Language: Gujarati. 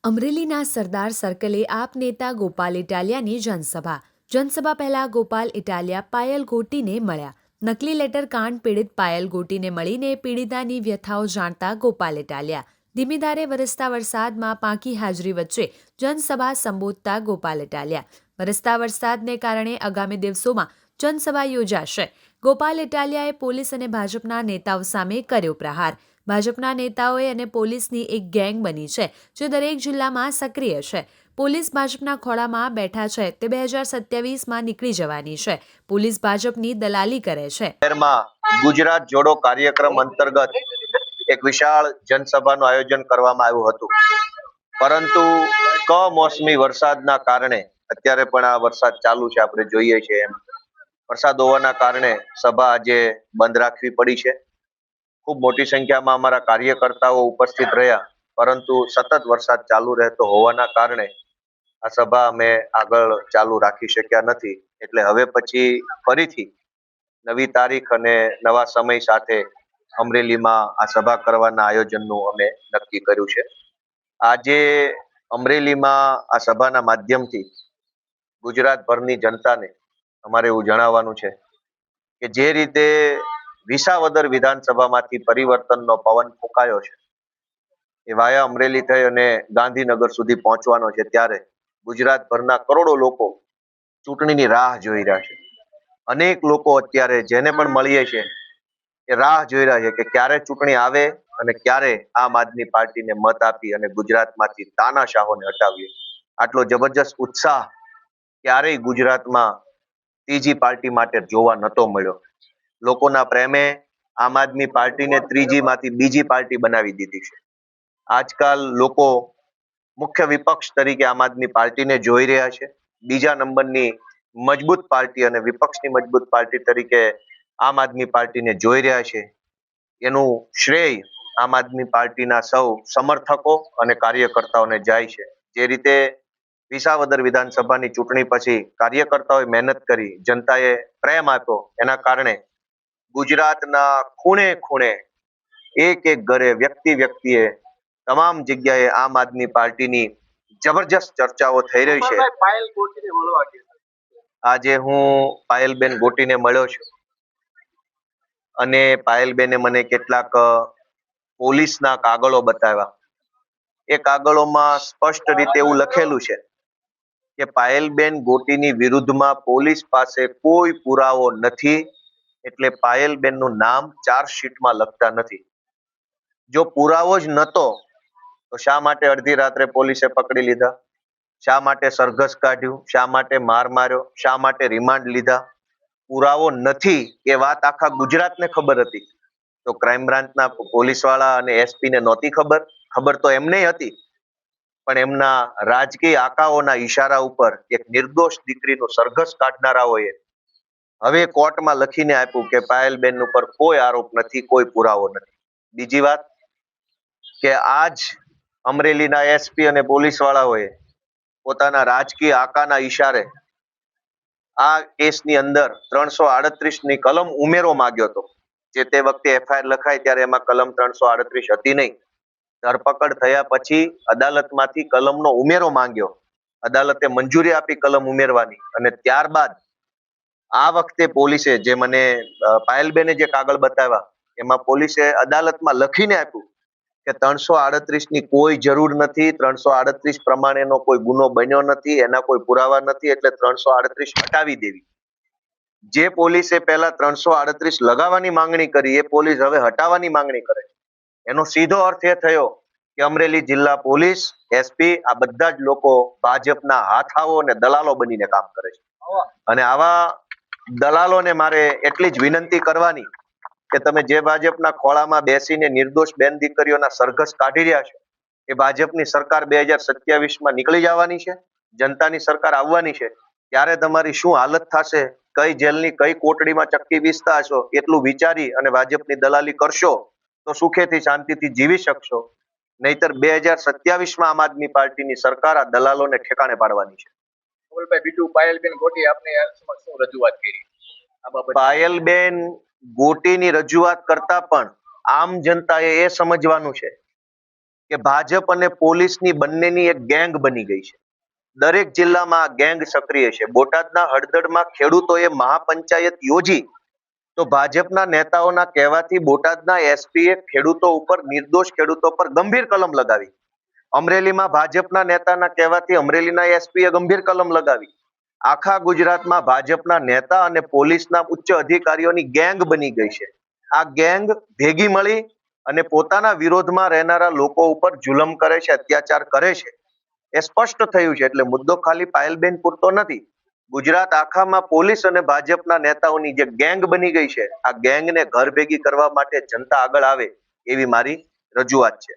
અમરેલીના સરદાર સર્કલે આપ નેતા ગોપાલ ઇટાલિયાની જનસભા પહેલા ગોપાલ ઇટાલિયા પાયલ ગોટીને મળ્યા. નકલી લેટર કાંડ પીડિત પાયલ ગોટીને મળીને પીડિતાની વ્યથાઓ જાણતા ગોપાલ ઇટાલિયા ધીમી ધારે વરસતા વરસાદમાં પાંખી હાજરી વચ્ચે જનસભા સંબોધતા ગોપાલ ઇટાલિયા વરસતા વરસાદને કારણે આગામી દિવસોમાં જનસભા યોજાશે. ગોપાલ ઇટાલિયાએ પોલીસ અને ભાજપના નેતાઓ સામે કર્યો પ્રહાર. ભાજપના નેતાઓએ અને પોલીસની એક ગેંગ બની છે જે દરેક જિલ્લામાં સક્રિય છે. પોલીસ ભાજપના ખોળામાં બેઠા છે તે 2027માં નીકળી જવાની છે. પોલીસ ભાજપની દલાલી કરે છે. ગુજરાત જોડો કાર્યક્રમ અંતર્ગત એક વિશાળ જનસભાનું આયોજન કરવામાં આવ્યું હતું, પરંતુ કમોસમી વરસાદના કારણે અત્યારે પણ આ વરસાદ ચાલુ છે, આપણે જોઈએ છીએ એમ વરસાદ હોવાના કારણે સભા આજે બંધ રાખવી પડી છે. ખૂબ મોટી સંખ્યામાં અમારા કાર્યકર્તાઓ ઉપસ્થિત રહ્યા, પરંતુ સતત વરસાદ ચાલુ રહેતો હોવાના કારણે આ સભા અમે આગળ ચાલુ રાખી શક્યા નથી. એટલે હવે પછી ફરીથી નવી તારીખ અને નવા સમય સાથે અમરેલીમાં આ સભા કરવાના આયોજનનું અમે નક્કી કર્યું છે. આજે અમરેલીમાં આ સભાના માધ્યમથી ગુજરાતભરની જનતાને અમારે એવું જણાવવાનું છે કે જે રીતે વિસાવદર વિધાનસભામાંથી પરિવર્તનનો પવન ફૂંકાયો છે એ વાયા અમરેલી થઈ અને ગાંધીનગર સુધી પહોંચવાનો છે, ત્યારે ગુજરાતભરના કરોડો લોકો ચૂંટણીની રાહ જોઈ રહ્યા છે. અનેક લોકો અત્યારે જેને પણ મળીએ છે એ રાહ જોઈ રહ્યા છે કે ક્યારે ચૂંટણી આવે અને ક્યારે આમ આદમી પાર્ટીને મત આપી અને ગુજરાતમાંથી તાનાશાહોને હટાવીએ. આટલો જબરજસ્ત ઉત્સાહ ક્યારેય ગુજરાતમાં ત્રીજી પાર્ટી માટે જોવા નતો મળ્યો. લોકોના પ્રેમે આમ આદમી પાર્ટીને ત્રીજીમાંથી બીજી પાર્ટી બનાવી દીધી છે. આજકાલ લોકો મુખ્ય વિપક્ષ તરીકે આમ આદમી પાર્ટીને જોઈ રહ્યા છે. બીજા નંબરની મજબૂત પાર્ટી અને વિપક્ષની મજબૂત પાર્ટી તરીકે આમ આદમી પાર્ટીને જોઈ રહ્યા છે. એનું શ્રેય આમ આદમી પાર્ટીના સૌ સમર્થકો અને કાર્યકર્તાઓને જાય છે. જે રીતે વિસાવદર વિધાનસભાની ચૂંટણી પછી કાર્યકર્તાઓએ મહેનત કરી, જનતાએ પ્રેમ આપ્યો, એના કારણે ગુજરાતના ખૂણે ખૂણે એક એક ઘરે વ્યક્તિએ તમામ જગ્યાએ આમ આદમી પાર્ટીની જબરજસ્ત ચર્ચાઓ થઈ રહી છે. આજે હું પાયલબેન ગોટીને મળ્યો છું અને પાયલબેને મને કેટલાક પોલીસના કાગળો બતાવ્યા. એ કાગળોમાં સ્પષ્ટ રીતે એવું લખેલું છે કે પાયલબેન ગોટીની વિરુદ્ધમાં પોલીસ પાસે કોઈ પુરાવો નથી, એટલે પાયલબેનનું નામ ચાર્જશીટમાં લખતા નથી. જો પુરાવો જ નતો તો શા માટે અડધી રાત્રે પોલીસે પકડી લીધા? શા માટે સરઘસ કાઢ્યું? શા માટે માર માર્યો? શા માટે રિમાન્ડ લીધા? પુરાવો નથી એ વાત આખા ગુજરાતને ખબર હતી, તો ક્રાઇમ બ્રાન્ચના પોલીસ વાળા અને એસપી ને નહોતી ખબર? ખબર તો એમને હતી, પણ એમના રાજકીય આકાઓના ઈશારા ઉપર એક નિર્દોષ દીકરીનું સરઘસ કાઢનારાઓએ હવે કોર્ટમાં લખીને આપ્યું કે પાયલબેન ઉપર કોઈ આરોપ નથી, કોઈ પુરાવો નથી. બીજી વાત કે આજ અમરેલીના એસપી અને પોલીસ વાળાઓએ પોતાના રાજકીય આકાના ઈશારે આ કેસની અંદર 338 ની કલમ ઉમેરો માંગ્યો હતો. જે તે વખતે એફઆઈઆર લખાય ત્યારે એમાં કલમ 338 હતી નહીં. ધરપકડ થયા પછી અદાલતમાંથી કલમનો ઉમેરો માંગ્યો, અદાલતે મંજૂરી આપી કલમ ઉમેરવાની, અને ત્યારબાદ આ વખતે પોલીસે જે મને પાયલબેને જે કાગળ બતાવ્યા એમાં પોલીસે અદાલતમાં લખીને આપ્યું કે 338 ની કોઈ જરૂર નથી, 338 પ્રમાણેનો કોઈ ગુનો બન્યો નથી, એના કોઈ પુરાવા નથી, એટલે 338 હટાવી દેવી. જે પોલીસે પહેલા 338 લગાવવાની માંગણી કરી એ પોલીસ હવે હટાવવાની માંગણી કરે. એનો સીધો અર્થ એ થયો કે અમરેલી જિલ્લા પોલીસ, એસપી આ બધા જ લોકો ભાજપના હાથાઓ અને દલાલો બનીને કામ કરે છે. અને આવા દલાલોને મારે એટલી જ વિનંતી કરવાની કે તમે જે ભાજપના ખોળામાં બેસીને નિર્દોષ બેન દીકરીઓના સરઘસ કાઢી રહ્યા છો, એ ભાજપની સરકાર 2027માં નીકળી જવાની છે, જનતાની સરકાર આવવાની છે, ત્યારે તમારી શું હાલત થશે, કઈ જેલની કઈ કોટડીમાં ચક્કી પીસતા હશો, એટલું વિચારી અને ભાજપની દલાલી કરશો તો સુખેથી શાંતિથી જીવી શકશો. નહીતર 2027માં આમ આદમી પાર્ટીની સરકાર આ દલાલોને ઠેકાણે પાડવાની છે. પાયલબેન ગોટીની રજૂઆત કરતા પણ આમ જનતાએ એ સમજવાનું છે કે ભાજપ અને પોલીસની બંનેની એક ગેંગ બની ગઈ છે. દરેક જિલ્લામાં આ ગેંગ સક્રિય છે. બોટાદના હળદળમાં ખેડૂતોએ મહાપંચાયત યોજી તો ભાજપના નેતાઓના કહેવાથી બોટાદના એસપીએ ખેડૂતો ઉપર, નિર્દોષ ખેડૂતો પર ગંભીર કલમ લગાવી. અમરેલીમાં ભાજપના નેતાના કહેવાથી અમરેલીના એસપીએ ગંભીર કલમ લગાવી. આખા ગુજરાતમાં ભાજપના નેતા અને પોલીસના ઉચ્ચ અધિકારીઓની ગેંગ બની ગઈ છે. આ ગેંગ ભેગી મળી અને પોતાના વિરોધમાં રહેનારા લોકો ઉપર જુલમ કરે છે, અત્યાચાર કરે છે. એ સ્પષ્ટ થયું છે. એટલે મુદ્દો ખાલી પાયલબેન પૂરતો નથી. ગુજરાત આખામાં પોલીસ અને ભાજપના નેતાઓની જે ગેંગ બની ગઈ છે, આ ગેંગને ઘર ભેગી કરવા માટે જનતા આગળ આવે એવી મારી રજૂઆત છે.